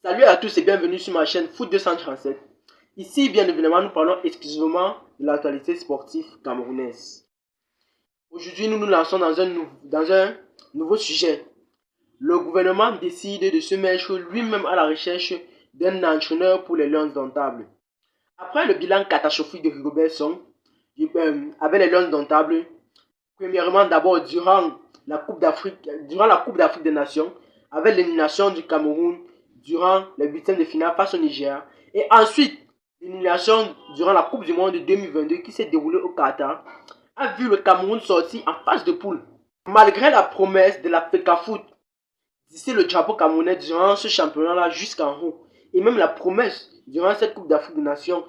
Salut à tous et bienvenue sur ma chaîne Foot 237. Ici, bien évidemment, nous parlons exclusivement de l'actualité sportive camerounaise. Aujourd'hui, nous nous lançons dans un nouveau sujet. Le gouvernement décide de se mettre lui-même à la recherche d'un entraîneur pour les Lions Indomptables. Après le bilan catastrophique de Rigobert Song avec les Lions Indomptables, premièrement d'abord durant la Coupe d'Afrique des Nations, avec l'élimination du Cameroun durant les huitièmes de finale face au Niger, et ensuite l'élimination durant la Coupe du Monde de 2022 qui s'est déroulée au Qatar, a vu le Cameroun sortir en phase de poule. Malgré la promesse de la FECAFOOT d'ici le drapeau camerounais durant ce championnat-là jusqu'en haut, et même la promesse durant cette Coupe d'Afrique des Nations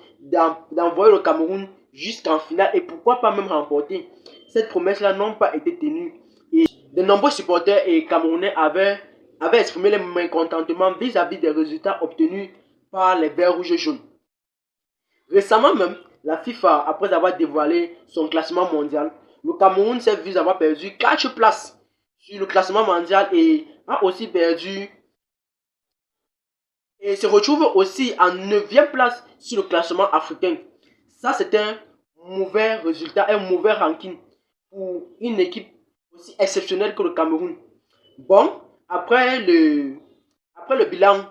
d'envoyer le Cameroun jusqu'en finale et pourquoi pas même remporter, cette promesse-là n'a pas été tenue. Et de nombreux supporters et camerounais avaient exprimé leur mécontentement vis-à-vis des résultats obtenus par les Verts Rouges et Jaunes. Récemment même, la FIFA, après avoir dévoilé son classement mondial, le Cameroun s'est vu avoir perdu 4 places sur le classement mondial et a aussi perdu et se retrouve aussi en 9e place sur le classement africain. Ça, c'est un mauvais résultat, un mauvais ranking pour une équipe aussi exceptionnelle que le Cameroun. Bon, après le bilan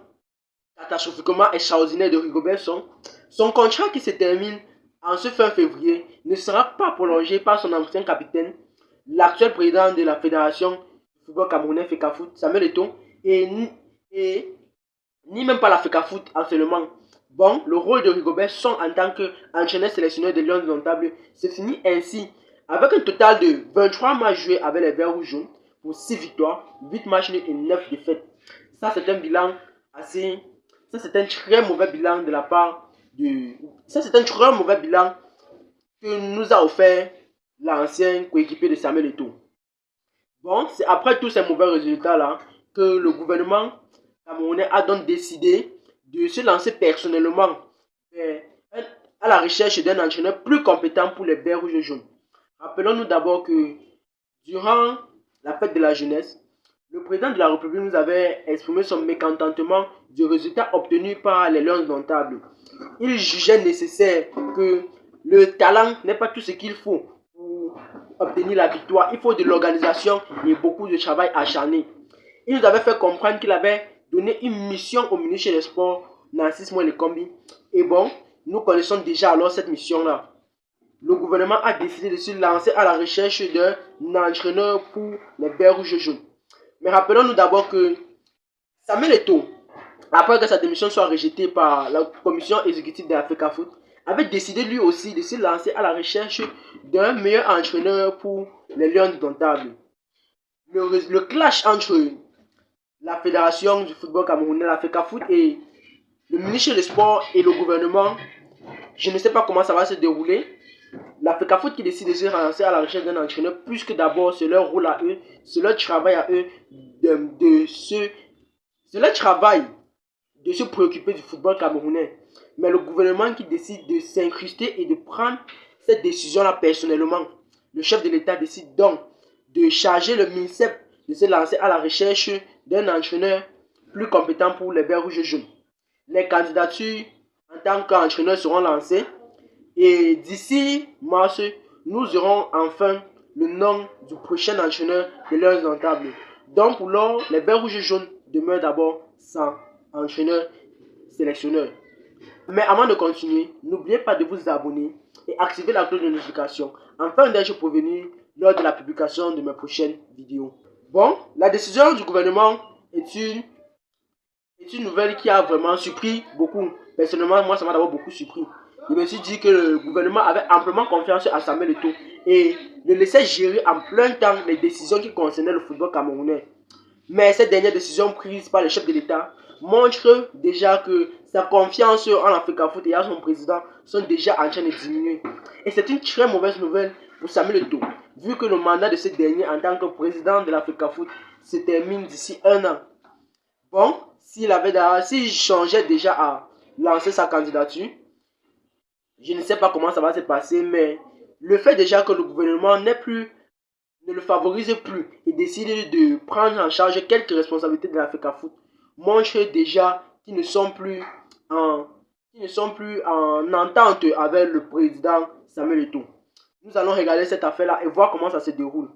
catastrophiquement extraordinaire de Rigobert Song, son contrat qui se termine en ce fin février ne sera pas prolongé par son ancien capitaine, l'actuel président de la Fédération de football camerounais FECAFOOT, Samuel Eto'o, ni même pas la FECAFOOT actuellement. Bon, le rôle de Rigobert Song en tant qu'entraîneur sélectionneur des Lions Indomptables se finit ainsi, avec un total de 23 matchs joués avec les Verts Rouges Jaunes pour 6 victoires, 8 matchs nuls et 9 défaites. Ça, c'est un bilan assez... Ça, c'est un très mauvais bilan de la part de... Ça, c'est un très mauvais bilan que nous a offert l'ancien coéquipier de Samuel Eto'o. Bon, c'est après tous ces mauvais résultats-là que le gouvernement camerounais a donc décidé de se lancer personnellement à la recherche d'un entraîneur plus compétent pour les Verts Rouges et Jaunes. Rappelons-nous d'abord que durant la fête de la jeunesse, le président de la République nous avait exprimé son mécontentement du résultat obtenu par les Lions Indomptables. Il jugeait nécessaire que le talent n'est pas tout ce qu'il faut pour obtenir la victoire. Il faut de l'organisation et beaucoup de travail acharné. Il nous avait fait comprendre qu'il avait donné une mission au ministre des Sports, Narcisse Moelle-Kombi. Et bon, nous connaissons déjà alors cette mission-là. Le gouvernement a décidé de se lancer à la recherche d'un entraîneur pour les Verts Rouges et Jaunes. Mais rappelons-nous d'abord que Samuel Eto'o, après que sa démission soit rejetée par la commission exécutive de la FECAFOOT, avait décidé lui aussi de se lancer à la recherche d'un meilleur entraîneur pour les Lions Indomptables. Le clash entre la fédération du football camerounais, la FECAFOOT, et le ministre des Sports et le gouvernement, je ne sais pas comment ça va se dérouler. La FECAFOOT qui décide de se lancer à la recherche d'un entraîneur, puisque d'abord c'est leur rôle à eux, c'est leur travail à eux c'est leur travail de se préoccuper du football camerounais. Mais le gouvernement qui décide de s'incruster et de prendre cette décision-là personnellement. Le chef de l'État décide donc de charger le MINSEP de se lancer à la recherche d'un entraîneur plus compétent pour les Verts Rouges et Jaunes. Les candidatures en tant qu'entraîneur seront lancées et d'ici mars, nous aurons enfin le nom du prochain entraîneur de Lions Indomptables. Donc pour l'heure, les Verts Rouges et Jaunes demeurent d'abord sans entraîneur sélectionneur. Mais avant de continuer, n'oubliez pas de vous abonner et activer la cloche de notification afin d'être prévenu lors de la publication de mes prochaines vidéos. Bon, la décision du gouvernement est une nouvelle qui a vraiment surpris beaucoup. Personnellement, moi, ça m'a d'abord beaucoup surpris. Je me suis dit que le gouvernement avait amplement confiance à Samuel Eto'o et le laissait gérer en plein temps les décisions qui concernaient le football camerounais. Mais cette dernière décision prise par le chef de l'État montre déjà que sa confiance en la FECAFOOT et à son président sont déjà en train de diminuer. Et c'est une très mauvaise nouvelle pour Samuel Eto'o, vu que le mandat de ce dernier en tant que président de la FECAFOOT se termine d'ici 1 an. Bon, s'il changeait déjà à lancer sa candidature, je ne sais pas comment ça va se passer, mais le fait déjà que le gouvernement ne le favorise plus et décide de prendre en charge quelques responsabilités de la FECAFOOT montre déjà qui ne sont plus en, entente avec le président Samuel Eto'o. Nous allons regarder cette affaire-là et voir comment ça se déroule.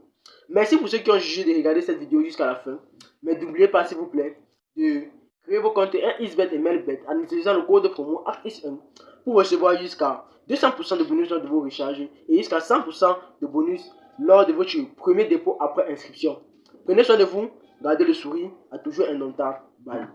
Merci pour ceux qui ont jugé de regarder cette vidéo jusqu'à la fin. Mais n'oubliez pas, s'il vous plaît, de créer vos comptes XBET et Melbet en utilisant le code promo ACTIS1 pour recevoir jusqu'à 200% de bonus lors de vos recharges et jusqu'à 100% de bonus lors de votre premier dépôt après inscription. Prenez soin de vous, gardez le sourire, à toujours indomptable. Bye.